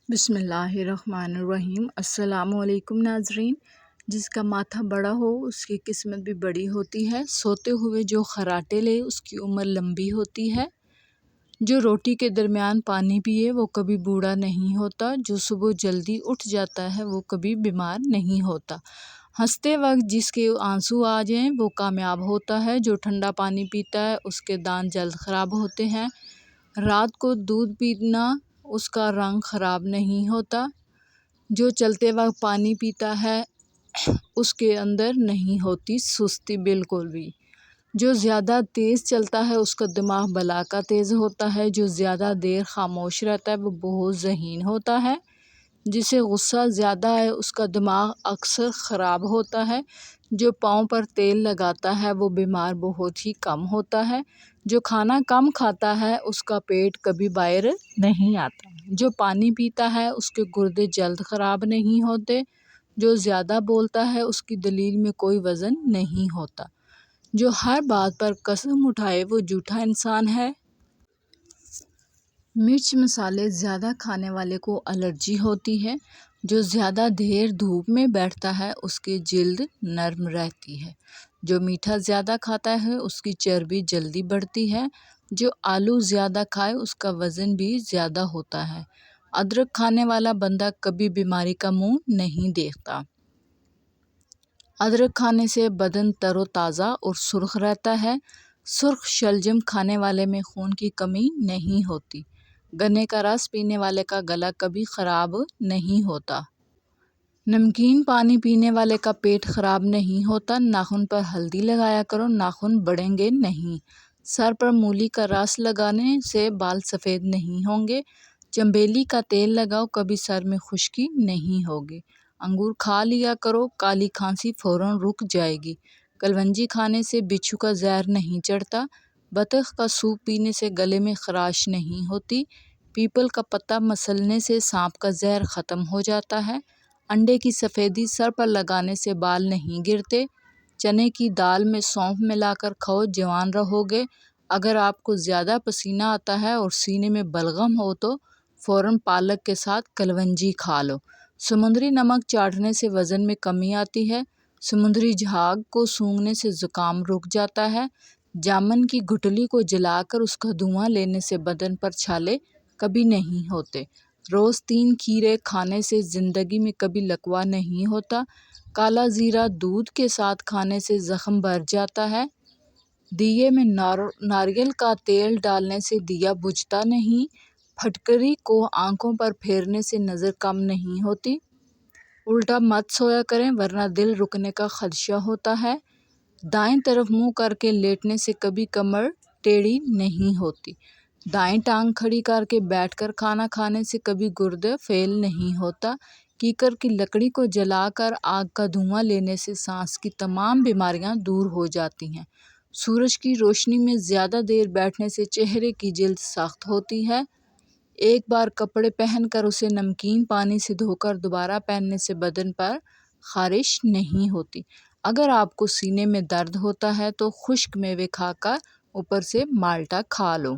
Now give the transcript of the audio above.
بسم اللہ الرحمن الرحیم۔ السلام علیکم ناظرین۔ جس کا ماتھا بڑا ہو اس کی قسمت بھی بڑی ہوتی ہے۔ سوتے ہوئے جو خراٹے لے اس کی عمر لمبی ہوتی ہے۔ جو روٹی کے درمیان پانی پیے وہ کبھی بوڑھا نہیں ہوتا۔ جو صبح جلدی اٹھ جاتا ہے وہ کبھی بیمار نہیں ہوتا۔ ہنستے وقت جس کے آنسو آ جائیں وہ کامیاب ہوتا ہے۔ جو ٹھنڈا پانی پیتا ہے اس کے دانت جلد خراب ہوتے ہیں۔ رات کو دودھ پینا اس کا رنگ خراب نہیں ہوتا۔ جو چلتے وقت پانی پیتا ہے اس کے اندر نہیں ہوتی سستی بالکل بھی۔ جو زیادہ تیز چلتا ہے اس کا دماغ بلا کا تیز ہوتا ہے۔ جو زیادہ دیر خاموش رہتا ہے وہ بہت ذہین ہوتا ہے۔ جسے غصہ زیادہ ہے اس کا دماغ اکثر خراب ہوتا ہے۔ جو پاؤں پر تیل لگاتا ہے وہ بیمار بہت ہی کم ہوتا ہے۔ جو کھانا کم کھاتا ہے اس کا پیٹ کبھی باہر نہیں آتا۔ جو پانی پیتا ہے اس کے گردے جلد خراب نہیں ہوتے۔ جو زیادہ بولتا ہے اس کی دلیل میں کوئی وزن نہیں ہوتا۔ جو ہر بات پر قسم اٹھائے وہ جھوٹا انسان ہے۔ مرچ مسالے زیادہ کھانے والے کو الرجی ہوتی ہے۔ جو زیادہ دیر دھوپ میں بیٹھتا ہے اس کی جلد نرم رہتی ہے۔ جو میٹھا زیادہ کھاتا ہے اس کی چربی جلدی بڑھتی ہے۔ جو آلو زیادہ کھائے اس کا وزن بھی زیادہ ہوتا ہے۔ ادرک کھانے والا بندہ کبھی بیماری کا منہ نہیں دیکھتا۔ ادرک کھانے سے بدن تر و تازہ اور سرخ رہتا ہے۔ سرخ شلجم کھانے والے میں خون کی کمی نہیں ہوتی۔ گنے کا رس پینے والے کا گلا کبھی خراب نہیں ہوتا۔ نمکین پانی پینے والے کا پیٹ خراب نہیں ہوتا۔ ناخن پر ہلدی لگایا کرو، ناخن بڑھیں گے نہیں۔ سر پر مولی کا رس لگانے سے بال سفید نہیں ہوں گے۔ چنبیلی کا تیل لگاؤ، کبھی سر میں خشکی نہیں ہوگی۔ انگور کھا لیا کرو، کالی کھانسی فوراً رک جائے گی۔ کلونجی کھانے سے بچھو کا زہر نہیں چڑھتا۔ بطخ کا سوپ پینے سے گلے میں خراش نہیں ہوتی۔ پیپل کا پتا مسلنے سے سانپ کا زہر ختم ہو جاتا ہے۔ انڈے کی سفیدی سر پر لگانے سے بال نہیں گرتے۔ چنے کی دال میں سونف ملا کر کھاؤ، جوان رہو گے۔ اگر آپ کو زیادہ پسینہ آتا ہے اور سینے میں بلغم ہو تو فوراً پالک کے ساتھ کلونجی کھا لو۔ سمندری نمک چاٹنے سے وزن میں کمی آتی ہے۔ سمندری جھاگ کو سونگھنے سے زکام رک جاتا ہے۔ جامن کی گٹلی کو جلا کر اس کا دھواں لینے سے بدن پر چھالے کبھی نہیں ہوتے۔ روز 3 کھیرے کھانے سے زندگی میں کبھی لکوہ نہیں ہوتا۔ کالا زیرہ دودھ کے ساتھ کھانے سے زخم بھر جاتا ہے۔ دیے میں ناریل کا تیل ڈالنے سے دیا بجھتا نہیں۔ پھٹکری کو آنکھوں پر پھیرنے سے نظر کم نہیں ہوتی۔ الٹا مت سویا کریں ورنہ دل رکنے کا خدشہ ہوتا ہے۔ دائیں طرف منہ کر کے لیٹنے سے کبھی کمر ٹیڑھی نہیں ہوتی۔ دائیں ٹانگ کھڑی کر کے بیٹھ کر کھانا کھانے سے کبھی گردہ فیل نہیں ہوتا۔ کیکر کی لکڑی کو جلا کر آگ کا دھواں لینے سے سانس کی تمام بیماریاں دور ہو جاتی ہیں۔ سورج کی روشنی میں زیادہ دیر بیٹھنے سے چہرے کی جلد سخت ہوتی ہے۔ ایک بار کپڑے پہن کر اسے نمکین پانی سے دھو کر دوبارہ پہننے سے بدن پر خارش نہیں ہوتی۔ اگر آپ کو سینے میں درد ہوتا ہے تو خشک میوے کھا کر اوپر سے مالٹا کھا لو۔